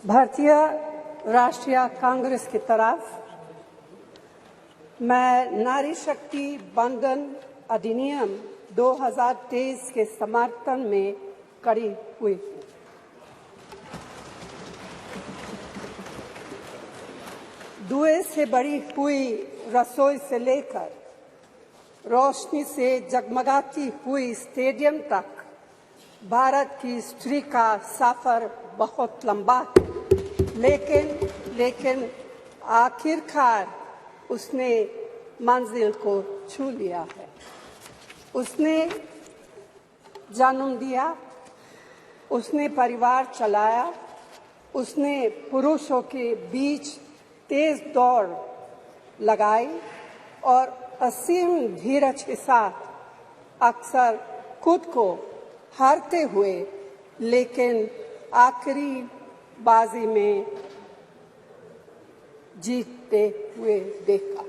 भारतीय राष्ट्रीय कांग्रेस की तरफ मैं नारी शक्ति बंधन अधिनियम 2023 के समर्थन में खड़ी हुई हूँ। धुएं से भरी हुई रसोई से लेकर रोशनी से जगमगाती हुई स्टेडियम तक भारत की स्त्री का सफर बहुत लंबा है, लेकिन आखिरकार उसने मंजिल को छू लिया है। उसने जन्म दिया, उसने परिवार चलाया, उसने पुरुषों के बीच तेज दौड़ लगाई और असीम धीरज के साथ अक्सर खुद को हारते हुए लेकिन आखिरी बाजी में जीतते हुए देखा।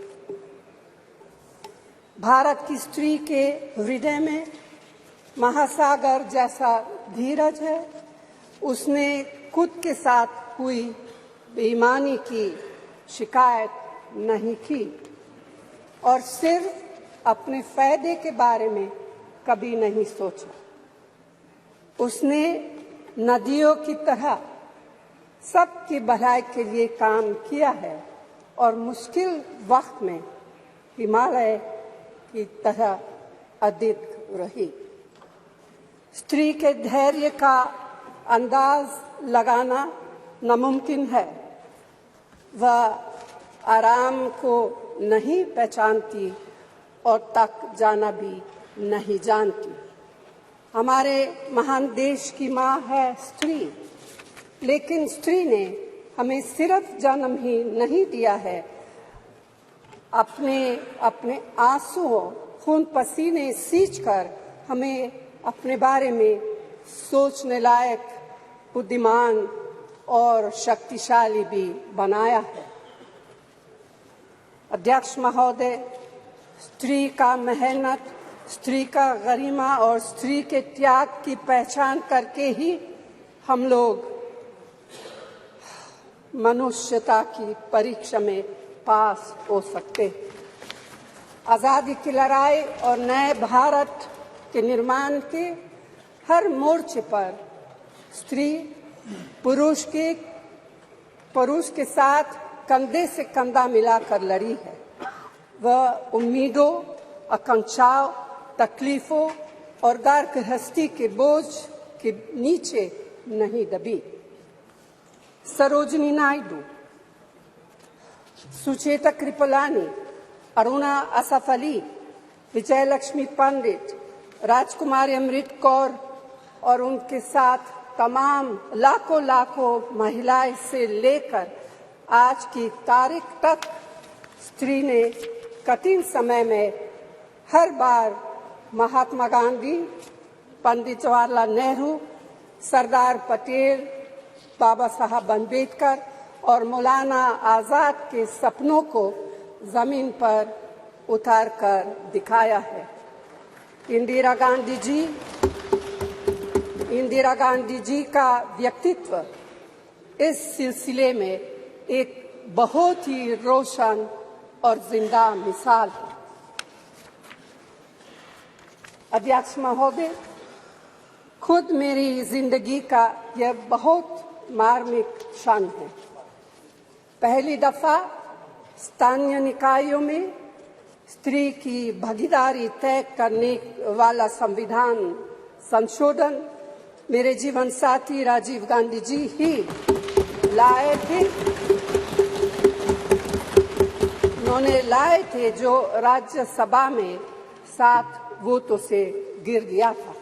भारत की स्त्री के हृदय में महासागर जैसा धीरज है। उसने खुद के साथ हुई बेईमानी की शिकायत नहीं की और सिर्फ अपने फायदे के बारे में कभी नहीं सोचा। उसने नदियों की तरह सबकी भलाई के लिए काम किया है और मुश्किल वक्त में हिमालय की तरह अडिग रही। स्त्री के धैर्य का अंदाज लगाना नामुमकिन है। वह आराम को नहीं पहचानती और तक जाना भी नहीं जानती। हमारे महान देश की माँ है स्त्री, लेकिन स्त्री ने हमें सिर्फ जन्म ही नहीं दिया है, अपने आंसुओं खून पसीने सींचकर हमें अपने बारे में सोचने लायक, बुद्धिमान और शक्तिशाली भी बनाया है। अध्यक्ष महोदय, स्त्री का मेहनत, स्त्री का गरिमा और स्त्री के त्याग की पहचान करके ही हम लोग मनुष्यता की परीक्षा में पास हो सकते हैं। आज़ादी की लड़ाई और नए भारत के निर्माण के हर मोर्चे पर स्त्री पुरुष के साथ कंधे से कंधा मिलाकर लड़ी है। वह उम्मीदों, आकांक्षाओं, तकलीफों और घर गृहस्थी के बोझ के नीचे नहीं दबी। सरोजिनी नायडू, सुचेता कृपलानी, अरुणा असफ अली, विजयलक्ष्मी पंडित, राजकुमारी अमृत कौर और उनके साथ तमाम लाखों महिलाएं से लेकर आज की तारीख तक स्त्री ने कठिन समय में हर बार महात्मा गांधी, पंडित जवाहरलाल नेहरू, सरदार पटेल, बाबा साहब अम्बेडकर और मौलाना आजाद के सपनों को जमीन पर उतार कर दिखाया है। इंदिरा गांधी जी का व्यक्तित्व इस सिलसिले में एक बहुत ही रोशन और जिंदा मिसाल है। अध्यक्ष महोदय, खुद मेरी जिंदगी का यह बहुत मार्मिक क्षण है। पहली दफा स्थानीय निकायों में स्त्री की भागीदारी तय करने वाला संविधान संशोधन मेरे जीवन साथी राजीव गांधी जी ही लाए थे। उन्होंने लाए थे जो राज्यसभा में 7 वोटों से गिर गया था।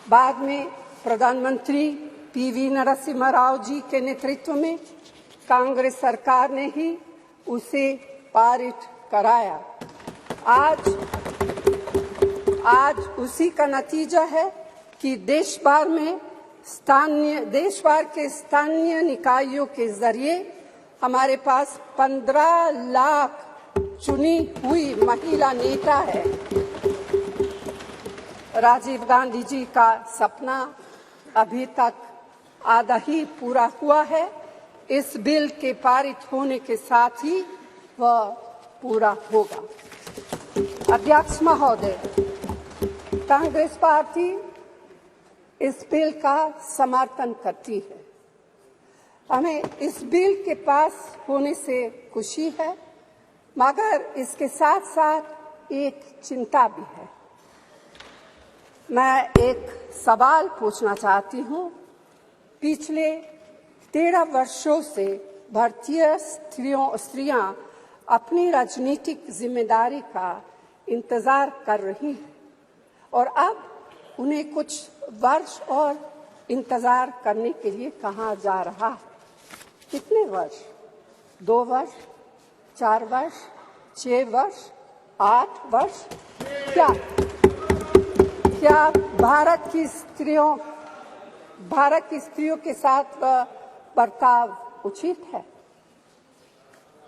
बाद में प्रधानमंत्री पीवी नरसिम्हा राव जी के नेतृत्व में कांग्रेस सरकार ने ही उसे पारित कराया। आज उसी का नतीजा है कि देश भर के स्थानीय निकायों के जरिए हमारे पास 15 लाख चुनी हुई महिला नेता है। राजीव गांधी जी का सपना अभी तक आधा ही पूरा हुआ है। इस बिल के पारित होने के साथ ही वह पूरा होगा। अध्यक्ष महोदय, कांग्रेस पार्टी इस बिल का समर्थन करती है। हमें इस बिल के पास होने से खुशी है, मगर इसके साथ साथ एक चिंता भी है। मैं एक सवाल पूछना चाहती हूँ। पिछले 13 वर्षों से भारतीय स्त्रियां अपनी राजनीतिक जिम्मेदारी का इंतजार कर रही हैं और अब उन्हें कुछ वर्ष और इंतजार करने के लिए कहा जा रहा है। कितने वर्ष? 2 वर्ष, 4 वर्ष, 6 वर्ष, 8 वर्ष? क्या भारत की स्त्रियों के साथ बर्ताव उचित है?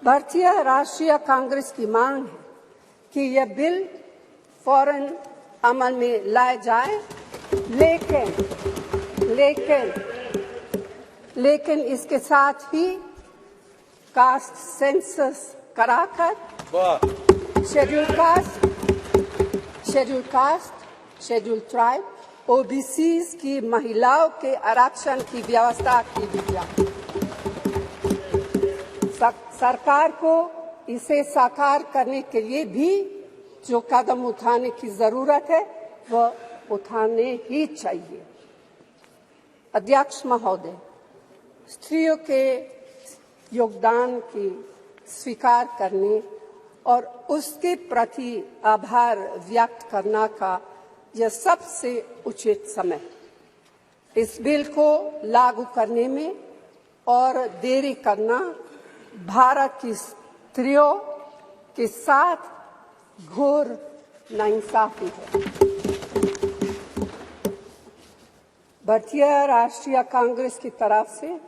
भारतीय राष्ट्रीय कांग्रेस की मांग है कि यह बिल फौरन अमल में लाया जाए, लेकिन इसके साथ ही कास्ट सेंसस कराकर शेड्यूल ट्राइब, ओबीसीज की महिलाओं के आरक्षण की व्यवस्था की भी जाए। सरकार को इसे साकार करने के लिए भी जो कदम उठाने की जरूरत है वह उठाने ही चाहिए। अध्यक्ष महोदय, स्त्रियों के योगदान की स्वीकार करने और उसके प्रति आभार व्यक्त करना का यह सबसे उचित समय। इस बिल को लागू करने में और देरी करना भारत की स्त्रियों के साथ घोर नाइंसाफी है। भारतीय राष्ट्रीय कांग्रेस की तरफ से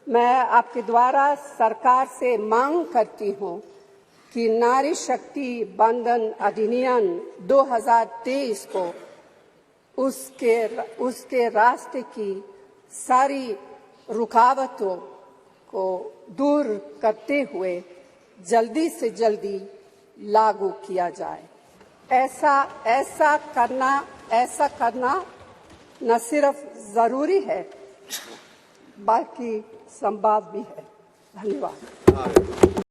मैं आपके द्वारा सरकार से मांग करती हूं कि नारी शक्ति बंधन अधिनियम 2023 को उसके रास्ते की सारी रुकावटों को दूर करते हुए जल्दी से जल्दी लागू किया जाए। ऐसा करना न सिर्फ जरूरी है बल्कि संभव भी है। धन्यवाद।